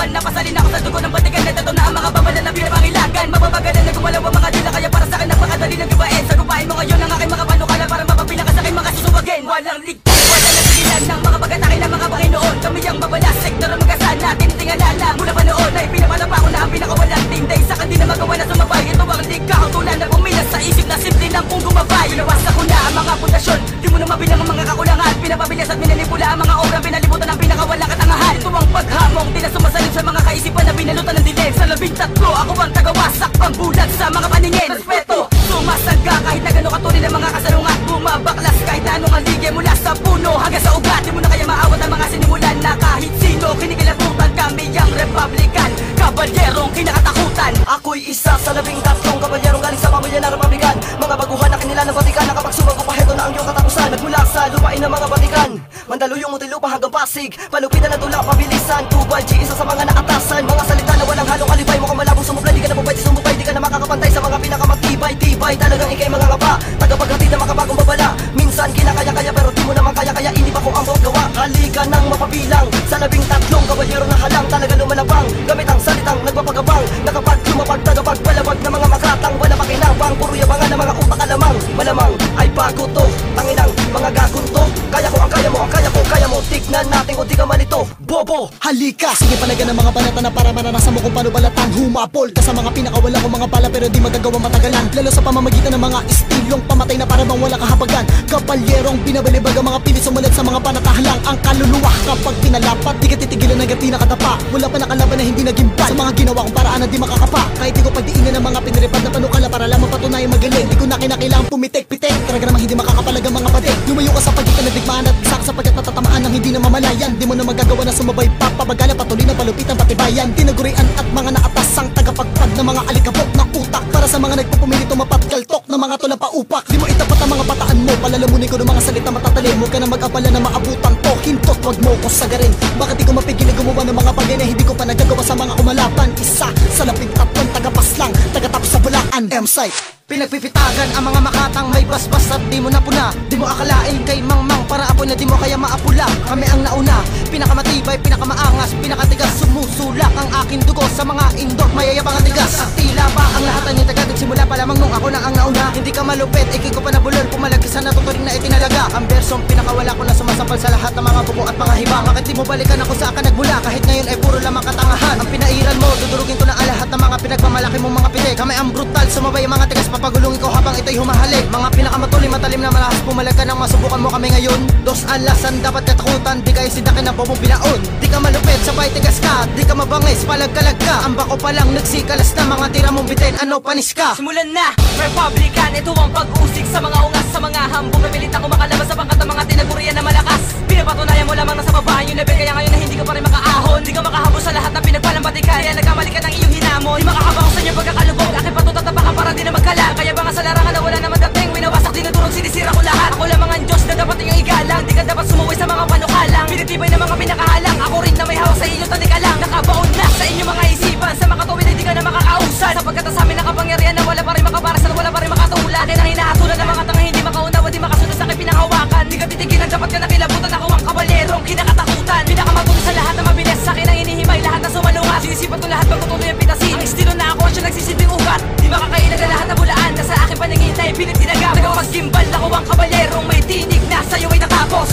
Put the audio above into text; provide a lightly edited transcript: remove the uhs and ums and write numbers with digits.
Napasalin ako sa dugo ng batikan na tato na ang mga babala na pinapangilagan. Mapapagalan na gumalaw ang mga dila, kaya para sa akin napakadali ng gawain. Sagupain mo ngayon ang aking mga panukala para mapapila ka sa aking mga susubagin. Walang ligtas, walang natigilan ng mga pag-atake ng mga Panginoon. Kami ang mabala, sektor ang magkasana, tinitingala na mula pa noon ay pinapalapa ko na ang pinakawalang tinday. Saka di na magawa na sumabay, ito ang likautulan na pumilas sa isip na simple lang kung gumabay. Pinawasak ko na ang mga pundasyon, di mo na mabilang ang mga kakulangan. Pinapabilis at minanipula ang mga obra, pinalibutan ang pinakawalang katangahan. Ito ang paghamong, di na sumasalit sa mga kaisipan na binalutan ng dilim. Sa 13, ako ang tagawasak, pambulag sa mga paningin. Respeto, sumasaga kahit na gano'ng katuloy ng mga kasalungat. Bumabaklas kahit na anong aligay mula sa puno hanggang sa ugat. Di mo na kaya maawat ang mga sinimulan na kahit sino kinikilabutan. Kami ang Republican, kabalyerong kinakatakutan. Ako'y isa sa 13 kabalyerong galing sa pamilya na Republican. Mga baguhan na kinila ng Vatican, nakapag sumago pa heto na ang iyong katapusan. Nagmula sa lupain ng mga Vatican, Mandaluyong Muntinlupa hanggang Pasig, palupitan na tulak pabilisan. Tubalji, isa sa mga naatasan. Mga salita na walang halong alibay, mukhang malabong sumupla. Di ka na po pwede sumupay, di ka na makakapantay sa mga pinakamatibay-tibay. Talagang ikay mga ngapa, tagapaghatid na makabagong babala. Minsan kinakaya-kaya pero di mo naman kaya-kaya. Inip ako ang buong gawa, halika nang mapabilang. Sa 13 kabalyero na halang, talaga lumalabang. Gamit ang salitang nagpapagabang, nakapag lumapag, tagapagpalabag na mga makatang. Wala pakinabang, puro yabangan ng mga utak alamang. Malamang ay bago to, tanginang mga gagunto. Kaya ko ang kaya mo, ang kaya ko kaya mo. Tignan natin kung di ka malito, bobo. Halika, sige palagan ng mga banata na para maranasan mo kung paano balatang. Humapol ka sa mga pinakawala kong mga bala pero di magagawa matagalan. Lalo sa pamamagitan ng mga estilong pamatay na para bang wala kahabagan. Kabalyerong binabalibag ang mga pilit sumulat sa mga panatahalang. Ang kaluluwa kapag pinalapat, di ka titigilan hanggang di nakadapa. Wala pa nakalaban na hindi nagimbal sa mga ginawa kong paraan na di makakapa. Kahit di ko pagdiinan ng mga piniripad na panukala para lamang patunayang magaling. Di ko na kinakailangang pumitek-pitek, talaga namang hindi makakapalag ang mga badek. Lumayo ka sa pagitan ng digmaan at isa sapagkat natatamaan ng hindi na mamalayan. Di mo na magagawa na sumabay pa, pabagala patuloy na palupitan patibayan. Tinagurian at mga naatasang tagapagpag ng mga alikabok ng utak. Para sa mga nagpupumili tumapat kaltok ng mga tulang paupak. Di mo itapat ang mga bataan mo, palalamunin ko ng mga salita matatalim. Huwag ka na mag-abala na maabutan to, hintot wag mo ko sagarin. Bakit di ko mapigil na gumawa ng mga bagay na hindi ko pa nagagawa sa mga kumalaban. Isa sa 13 tagapaslang, tagatapos sa bulaan, M-Site. Pinagpipitagan ang mga makatang may basbas at di mo napuna. Di mo akalain kay mangmang para apoy na di mo kaya maapula. Kami ang nauna, pinakamatibay, pinakamaangas, pinakatigas. Sumusulak ang aking dugo sa mga indot, mayayabang at tigas. At tila pa ang lahat ay nitagad, simula pa lamang nung ako na ang nauna. Hindi ka malupit, ikay ko pa nabulol, pumalagis na tuturing na itinalaga. Ang bersong pinakawala ko na sumasapal sa lahat ng mga buko at mga hibang. Bakit di mo balikan ako sa akin nagmula, kahit ngayon ay puro lamang katangahan. Ang pinairan mo, dudurugin ko na ang lahat ng mga pinagmamalaki mong mga pitik. Kami ang brutal, sumabay ang mga tigas, papagulong ikaw habang ito'y humahalik. Mga pinakamatuloy, matalim na malahas, pumalag ka nang masubukan mo kami ngayon. Dos alasan dapat katakutan, di kayo sindakin ng bobong binaon. Di ka malupit, sabay tigas ka, di ka mabangis, palag-kalag ka. Ang bako pa lang nagsikalas na mga tira mong bitin, ano panis ka? Simulan na, Republican, ito ang pag-usig sa mga ungas, sa mga hambong. Napilit ako makalabas sa pangkat ng mga tinagurian na malakas. Pinapatunayan mo lamang na sa babaan yung level, kaya ngayon na hindi ka pa rin makaahon. Di ka makahabos sa lahat ng pinagpalambatikan, kaya nagkamali ka ng iyong hinamon. Di makahabang sa inyong pagkakalubog, aking patutatapakan para di na magkalang. Kaya ba nga sa larangan na wala naman dating, winawasak dinudurog, sinisira ko lahat. Ako lamang ang Diyos na dapat iyong igalang. Di ka dapat sumuwi sa mga panukalang, pinitibay na mga pinakahalang. Ako rin na may hawak sa iyo, tanik ka lang. Nakabaon na sa inyong mga isipan, sa makatuwid ay di ka na makakausan. Sapagkat sa amin nakapangyarihan na wala pa rin makaparasan, wala pa rin makatulad. Akin ang hinahatulan ng mga tanga hindi makaunawa, di makasunod sa aking pinanghawakan. Di ka titigilan, dapat ka nakilabutan. Ako ang kabalyerong kinakatakutan, pinakamatuloy sa lahat na mabilis. Sa akin ang inihimay, lahat na sumalungat. Sinisipat ko lahat bago tuloy ang pitasin. Ang estilo na ako siya nagsisilbing ugat. Di makakailan na lahat na bulaan, na sa aking paningin ay pilit ginagapos. Nagpaggimbal ako ang kabalyerong may tinig na sa'yo ay natapos.